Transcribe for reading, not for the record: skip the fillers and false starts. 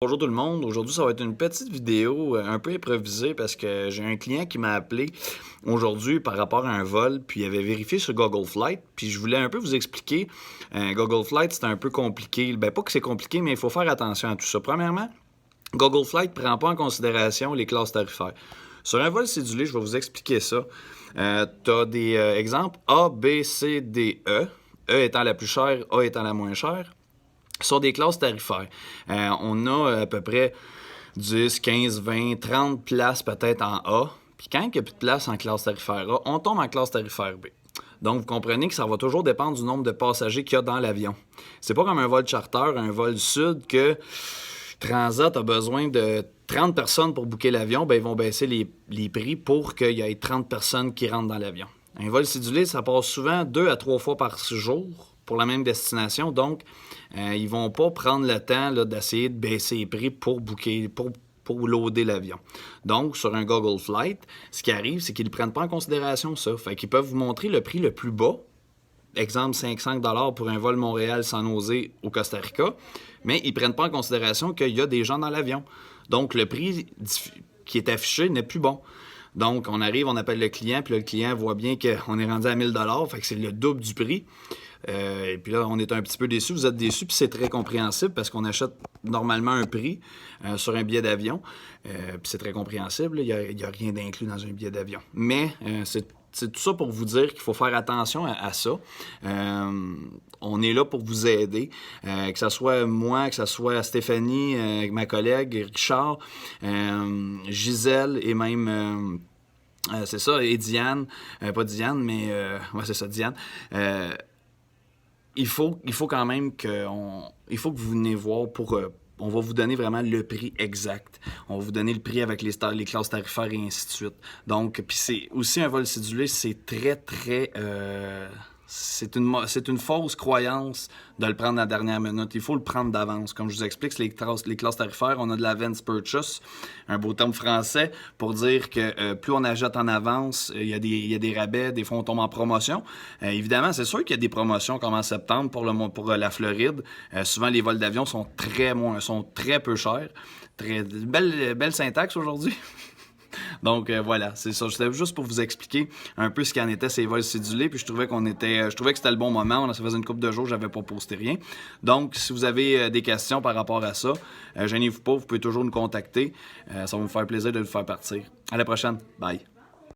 Bonjour tout le monde, aujourd'hui ça va être une petite vidéo un peu improvisée parce que j'ai un client qui m'a appelé aujourd'hui par rapport à un vol, puis il avait vérifié sur Google Flight, puis je voulais un peu vous expliquer. Google Flight c'est un peu compliqué, ben pas que c'est compliqué, mais il faut faire attention à tout ça. Premièrement, Google Flight ne prend pas en considération les classes tarifaires. Sur un vol cédulé, je vais vous expliquer ça. Tu as des exemples A, B, C, D, E. E étant la plus chère, A étant la moins chère sur des classes tarifaires. On a à peu près 10, 15, 20, 30 places peut-être en A. Puis quand il n'y a plus de place en classe tarifaire A, on tombe en classe tarifaire B. Donc, vous comprenez que ça va toujours dépendre du nombre de passagers qu'il y a dans l'avion. C'est pas comme un vol charter, un vol sud, que Transat a besoin de 30 personnes pour booker l'avion, ben ils vont baisser les prix pour qu'il y ait 30 personnes qui rentrent dans l'avion. Un vol cédulé, ça passe souvent 2 à 3 fois par jour pour la même destination. Donc, ils ne vont pas prendre le temps là, d'essayer de baisser les prix pour booker, pour loader l'avion. Donc, sur un Google Flight, ce qui arrive, c'est qu'ils ne prennent pas en considération ça. Fait qu'ils peuvent vous montrer le prix le plus bas. Exemple, 500 $ pour un vol Montréal-San José au Costa Rica. Mais ils ne prennent pas en considération qu'il y a des gens dans l'avion. Donc, le prix qui est affiché n'est plus bon. Donc, on arrive, on appelle le client, puis là, le client voit bien qu'on est rendu à 1000 $, fait que c'est le double du prix. Et puis là, on est un petit peu déçus, vous êtes déçus, puis c'est très compréhensible parce qu'on achète normalement un prix sur un billet d'avion, puis c'est très compréhensible, il n'y a rien d'inclus dans un billet d'avion. Mais c'est tout ça pour vous dire qu'il faut faire attention à ça. On est là pour vous aider, que ce soit moi, que ce soit Stéphanie, ma collègue, Richard, Gisèle et même... c'est ça, et Diane, pas Diane, mais ouais, c'est ça, Diane. Il faut quand même il faut que vous venez voir pour... on va vous donner vraiment le prix exact. On va vous donner le prix avec les classes tarifaires et ainsi de suite. Donc, puis c'est aussi un vol cédulé, c'est très... c'est une fausse croyance de le prendre à la dernière minute. Il faut le prendre d'avance. Comme je vous explique, les classes tarifaires, on a de l'advance purchase, un beau terme français, pour dire que plus on achète en avance, il y a des rabais, des fois on tombe en promotion. Évidemment, c'est sûr qu'il y a des promotions comme en septembre pour la Floride. Souvent, les vols d'avion sont très peu chers. Belle syntaxe aujourd'hui. Donc voilà, c'est ça. C'était juste pour vous expliquer un peu ce qu'il en était ces vols cédulés. Puis je trouvais que c'était le bon moment. Ça faisait une couple de jours, j'avais pas posté rien. Donc si vous avez des questions par rapport à ça, gênez-vous pas, vous pouvez toujours nous contacter. Ça va me faire plaisir de le faire partir. À la prochaine. Bye.